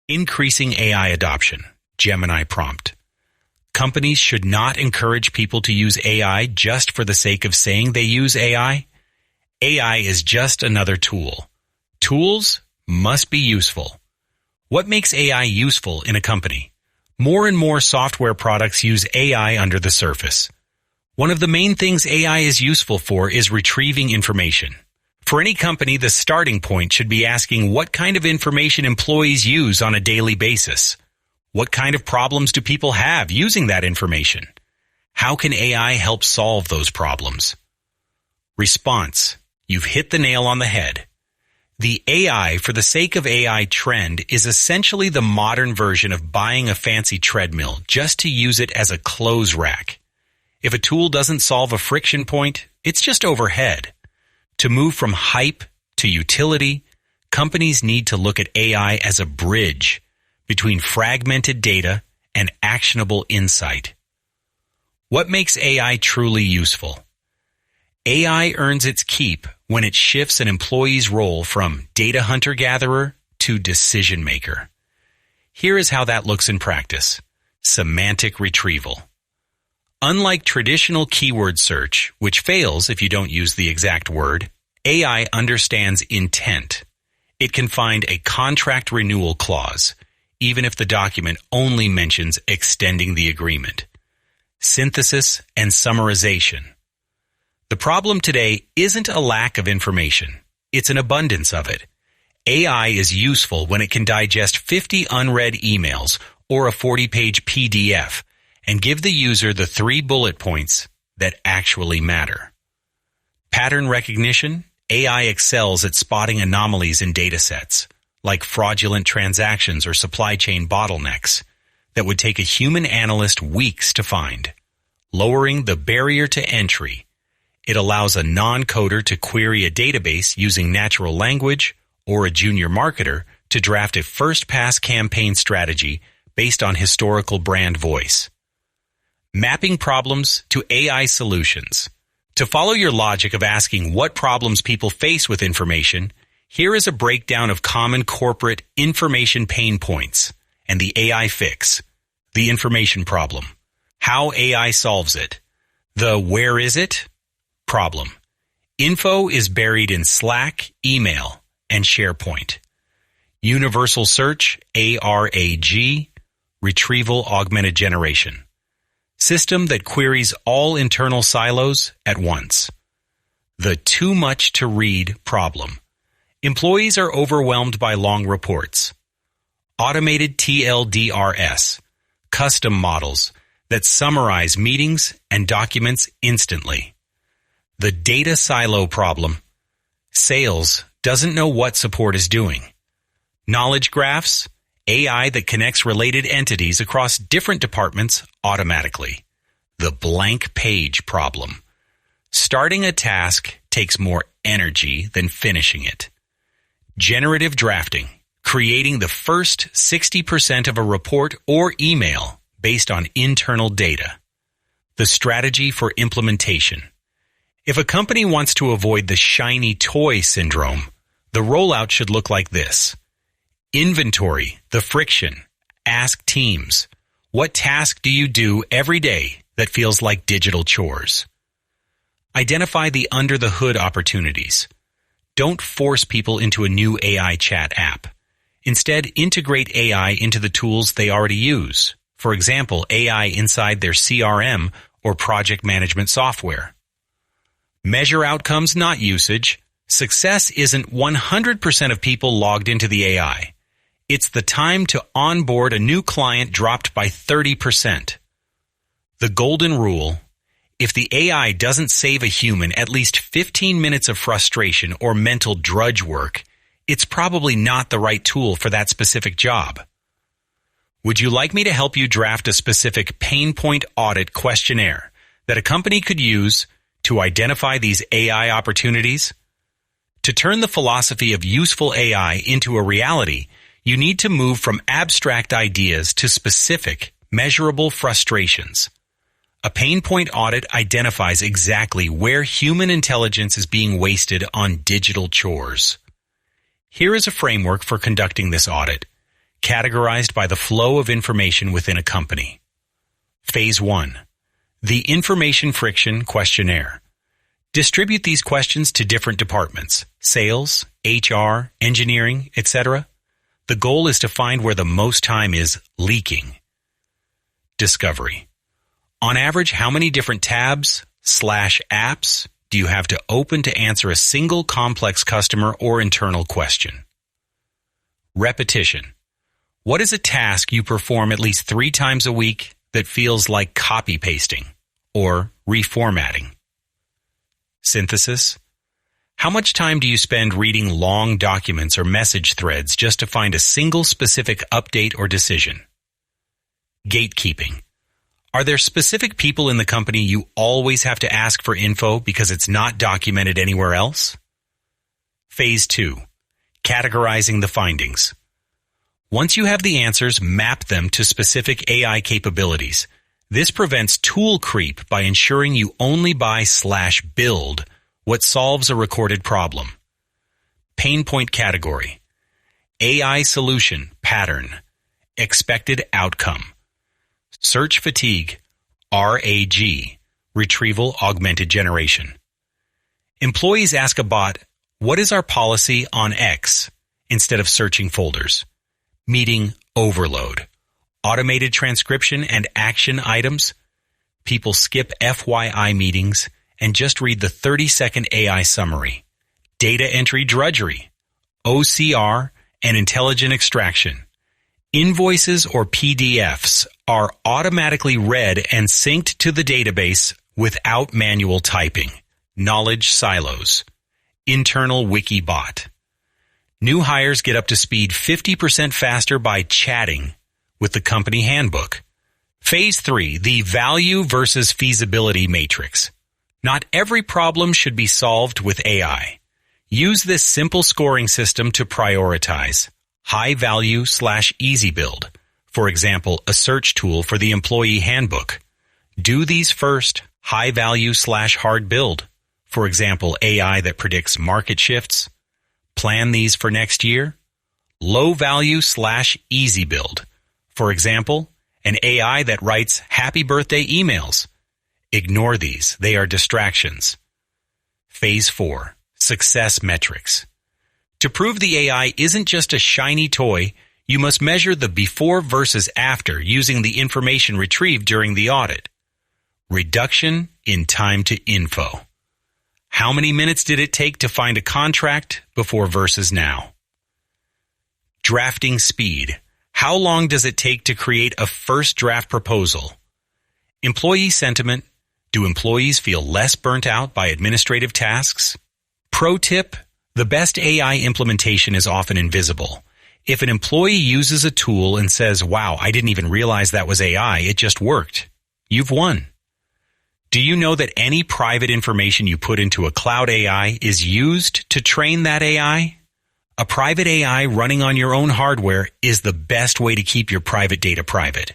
Increasing AI adoption. Gemini Prompt. Companies should not encourage people to use AI just for the sake of saying they use AI. AI is just another tool. Tools must be useful. What makes AI useful in a company? More and more software products use AI under the surface. One of the main things AI is useful for is retrieving information. For any company, the starting point should be asking what kind of information employees use on a daily basis. What kind of problems do people have using that information? How can AI help solve those problems? Response. You've hit the nail on the head. The AI for the sake of AI trend is essentially the modern version of buying a fancy treadmill just to use it as a clothes rack. If a tool doesn't solve a friction point, it's just overhead. To move from hype to utility, companies need to look at AI as a bridge between fragmented data and actionable insight. What makes AI truly useful? AI earns its keep when it shifts an employee's role from data hunter-gatherer to decision-maker. Here is how that looks in practice. Semantic retrieval. Unlike traditional keyword search, which fails if you don't use the exact word, AI understands intent. It can find a contract renewal clause, even if the document only mentions extending the agreement. Synthesis and summarization. The problem today isn't a lack of information. It's an abundance of it. AI is useful when it can digest 50 unread emails or a 40-page PDF and give the user the 3 bullet points that actually matter. Pattern recognition. AI excels at spotting anomalies in datasets, like fraudulent transactions or supply chain bottlenecks, that would take a human analyst weeks to find. Lowering the barrier to entry. It allows a non-coder to query a database using natural language or a junior marketer to draft a first-pass campaign strategy based on historical brand voice. Mapping problems to AI solutions. To follow your logic of asking what problems people face with information, here is a breakdown of common corporate information pain points and the AI fix. The information problem. How AI solves it. The where is it problem. Info is buried in Slack, email, and SharePoint. Universal search, ARAG, retrieval augmented generation. System that queries all internal silos at once. The too much to read problem. Employees are overwhelmed by long reports. Automated TLDRS, custom models that summarize meetings and documents instantly. The data silo problem. Sales doesn't know what support is doing. Knowledge graphs, AI that connects related entities across different departments automatically. The blank page problem. Starting a task takes more energy than finishing it. Generative drafting. Creating the first 60% of a report or email based on internal data. The strategy for implementation. If a company wants to avoid the shiny toy syndrome, the rollout should look like this. Inventory, the friction. Ask teams. What task do you do every day that feels like digital chores? Identify the under-the-hood opportunities. Don't force people into a new AI chat app. Instead, integrate AI into the tools they already use. For example, AI inside their CRM or project management software. Measure outcomes, not usage. Success isn't 100% of people logged into the AI. It's the time to onboard a new client dropped by 30%. The golden rule: if the AI doesn't save a human at least 15 minutes of frustration or mental drudge work, it's probably not the right tool for that specific job. Would you like me to help you draft a specific pain point audit questionnaire that a company could use to identify these AI opportunities? To turn the philosophy of useful AI into a reality, you need to move from abstract ideas to specific, measurable frustrations. A pain point audit identifies exactly where human intelligence is being wasted on digital chores. Here is a framework for conducting this audit. categorized by the flow of information within a company. Phase 1. The Information Friction Questionnaire. Distribute these questions to different departments, sales, HR, engineering, etc. The goal is to find where the most time is leaking. Discovery. On average, how many different tabs/apps do you have to open to answer a single complex customer or internal question? Repetition. What is a task you perform at least 3 times a week that feels like copy-pasting or reformatting? Synthesis. How much time do you spend reading long documents or message threads just to find a single specific update or decision? Gatekeeping. Are there specific people in the company you always have to ask for info because it's not documented anywhere else? Phase 2. Categorizing the findings. Once you have the answers, map them to specific AI capabilities. This prevents tool creep by ensuring you only buy/build what solves a recorded problem. Pain point category. AI solution pattern. Expected outcome. Search fatigue, RAG, retrieval augmented generation. Employees ask a bot, what is our policy on X, instead of searching folders. Meeting overload. Automated transcription and action items. People skip FYI meetings and just read the 30-second AI summary. Data entry drudgery. OCR and intelligent extraction. Invoices or PDFs are automatically read and synced to the database without manual typing. Knowledge silos. Internal wiki bot. New hires get up to speed 50% faster by chatting with the company handbook. Phase 3, the value versus feasibility matrix. Not every problem should be solved with AI. Use this simple scoring system to prioritize. High value/easy build. For example, a search tool for the employee handbook. Do these first. High value/hard build. For example, AI that predicts market shifts. Plan these for next year. Low value/easy build. For example, an AI that writes happy birthday emails. Ignore these. They are distractions. Phase 4. Success metrics. To prove the AI isn't just a shiny toy, you must measure the before versus after using the information retrieved during the audit. Reduction in time to info. How many minutes did it take to find a contract before versus now? Drafting speed. How long does it take to create a first draft proposal? Employee sentiment. Do employees feel less burnt out by administrative tasks? Pro tip. The best AI implementation is often invisible. If an employee uses a tool and says, wow, I didn't even realize that was AI, it just worked, you've won. Do you know that any private information you put into a cloud AI is used to train that AI? A private AI running on your own hardware is the best way to keep your private data private.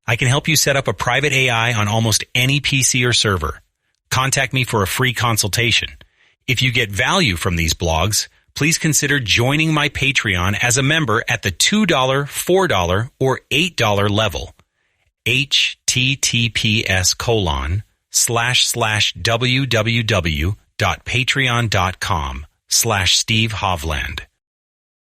I can help you set up a private AI on almost any PC or server. Contact me for a free consultation. If you get value from these blogs, please consider joining my Patreon as a member at the $2, $4, or $8 level. https://www.patreon.com/Steve Hovland.